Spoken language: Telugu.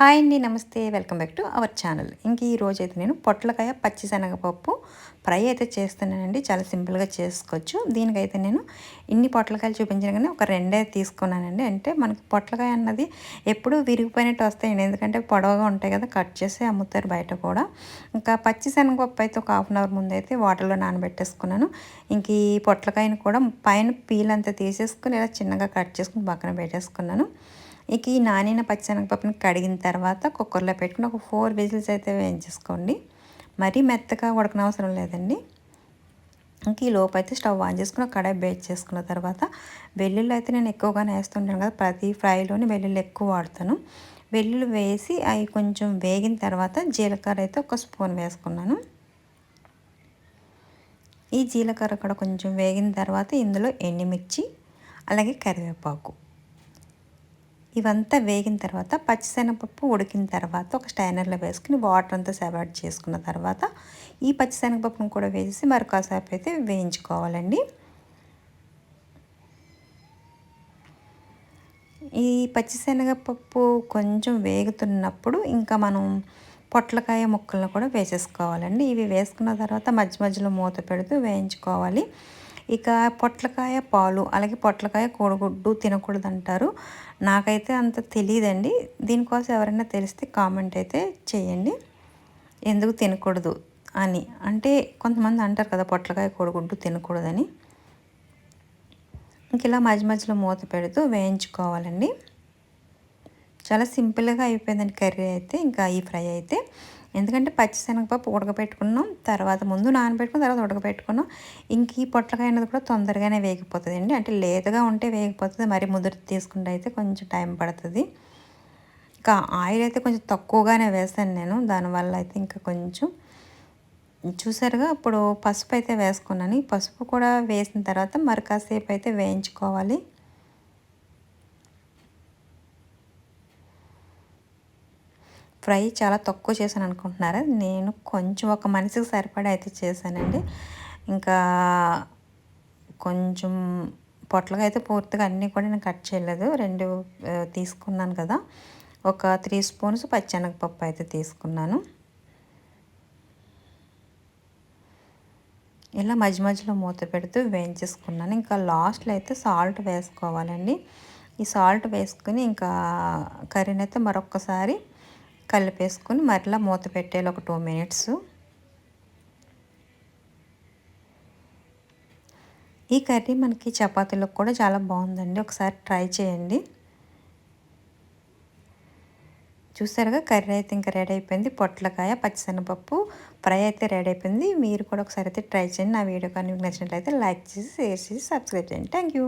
హాయ్ అండి, నమస్తే. Welcome back to our channel. ఇంక ఈ రోజైతే నేను పొట్లకాయ పచ్చిశనగపప్పు ఫ్రై అయితే చేస్తున్నానండి. చాలా సింపుల్గా చేసుకోవచ్చు. దీనికైతే నేను ఇన్ని పొట్లకాయలు చూపించాను కానీ ఒక రెండే తీసుకున్నానండి. అంటే మనకి పొట్లకాయ అన్నది ఎప్పుడూ విరిగిపోయినట్టు వస్తాయండి, ఎందుకంటే పొడవుగా ఉంటాయి కదా, కట్ చేసి అమ్ముతారు బయట కూడా. ఇంకా పచ్చిశనగపప్పు అయితే ఒక హాఫ్ అన్ అవర్ ముందు అయితే వాటర్లో నానబెట్టేసుకున్నాను. ఇంక ఈ పొట్లకాయని కూడా పైన పీల్ అంతా తీసేసుకుని ఇలా చిన్నగా కట్ చేసుకుని పక్కన పెట్టేసుకున్నాను. ఇక ఈ నానిన పచ్చిశనగపప్పుని కడిగిన తర్వాత కుక్కర్లో పెట్టుకుని ఒక 4 విజిల్స్ అయితే వేయించేసుకోండి. మరీ మెత్తగా ఉడకనవసరం లేదండి. ఇంక ఈ లోపు అయితే స్టవ్ ఆన్ చేసుకుని ఒక కడాయి బేక్ చేసుకున్న తర్వాత వెల్లుల్లి అయితే నేను ఎక్కువగానే వేస్తుంటాను కదా, ప్రతి ఫ్రైలోని వెల్లుల్లి ఎక్కువ వాడతాను. వెల్లుల్లి వేసి అవి కొంచెం వేగిన తర్వాత జీలకర్ర అయితే ఒక స్పూన్ వేసుకున్నాను. ఈ జీలకర్ర కూడా కొంచెం వేగిన తర్వాత ఇందులో ఎండుమిర్చి అలాగే కరివేపాకు ఇవంతా వేగిన తర్వాత పచ్చిశనగపప్పు ఉడికిన తర్వాత ఒక స్టైనర్లో వేసుకుని వాటర్ అంతా సెపరేట్ చేసుకున్న తర్వాత ఈ పచ్చిశనగపప్పును కూడా వేసి మరి కాసేపు అయితే వేయించుకోవాలండి. ఈ పచ్చిశనగపప్పు కొంచెం వేగుతున్నప్పుడు ఇంకా మనం పొట్లకాయ ముక్కలను కూడా వేసేసుకోవాలండి. ఇవి వేసుకున్న తర్వాత మధ్య మధ్యలో మూత పెడుతూ వేయించుకోవాలి. ఇక పొట్లకాయ పాలు అలాగే పొట్లకాయ కోడిగుడ్డు తినకూడదంటారు. నాకైతే అంత తెలియదండి. దీనికోసం ఎవరైనా తెలిస్తే కామెంట్ అయితే చేయండి, ఎందుకు తినకూడదు అని. అంటే కొంతమంది అంటారు కదా పొట్లకాయ కోడిగుడ్డు తినకూడదని. ఇంక ఇలా మధ్య మధ్యలో మూత పెడుతూ వేయించుకోవాలండి. చాలా సింపుల్గా అయిపోయిందండి కర్రీ అయితే, ఇంకా ఈ ఫ్రై అయితే. ఎందుకంటే పచ్చిశనగపప్పు ఉడకబెట్టుకున్నాం, తర్వాత ముందు నానబెట్టుకున్న తర్వాత ఉడకబెట్టుకున్నాం. ఇంక ఈ పొట్లకాయ అనేది కూడా తొందరగానే వేగిపోతుంది అండి. అంటే లేతగా ఉంటే వేగిపోతుంది, మరి ముదురు తీసుకుంటే అయితే కొంచెం టైం పడుతుంది. ఇంకా ఆయిల్ అయితే కొంచెం తక్కువగానే వేసాను నేను, దానివల్ల అయితే ఇంకా కొంచెం చూసారుగా. ఇప్పుడు పసుపు అయితే వేసుకున్నాను. ఈ పసుపు కూడా వేసిన తర్వాత మరి కాసేపు అయితే వేయించుకోవాలి. ఫ్రై చాలా తక్కువ చేశాను అనుకుంటున్నారా, నేను కొంచెం ఒక మనిషికి సరిపడా అయితే చేశానండి. ఇంకా కొంచెం పొట్లగా అయితే పూర్తిగా అన్నీ కూడా నేను కట్ చేయలేదు, 2 తీసుకున్నాను కదా. ఒక 3 స్పూన్స్ పచ్చెనగపప్పు అయితే తీసుకున్నాను. ఇలా మధ్య మధ్యలో మూత పెడుతూ వేయించేసుకున్నాను. ఇంకా లాస్ట్లో అయితే సాల్ట్ వేసుకోవాలండి. ఈ సాల్ట్ వేసుకుని ఇంకా కర్రీని అయితే మరొక్కసారి కలిపేసుకుని మరలా మూత పెట్టేయాలి ఒక 2 మినిట్స్. ఈ కర్రీ మనకి చపాతీలకు కూడా చాలా బాగుందండి, ఒకసారి ట్రై చేయండి. చూసారుగా కర్రీ అయితే ఇంకా రెడీ అయిపోయింది. పొట్లకాయ పచ్చిశనగపప్పు ఫ్రై అయితే రెడీ అయిపోయింది. మీరు కూడా ఒకసారి అయితే ట్రై చేయండి. నా వీడియో కానీ మీకు నచ్చినట్లయితే లైక్ చేసి, షేర్ చేసి, సబ్స్క్రైబ్ చేయండి. Thank you.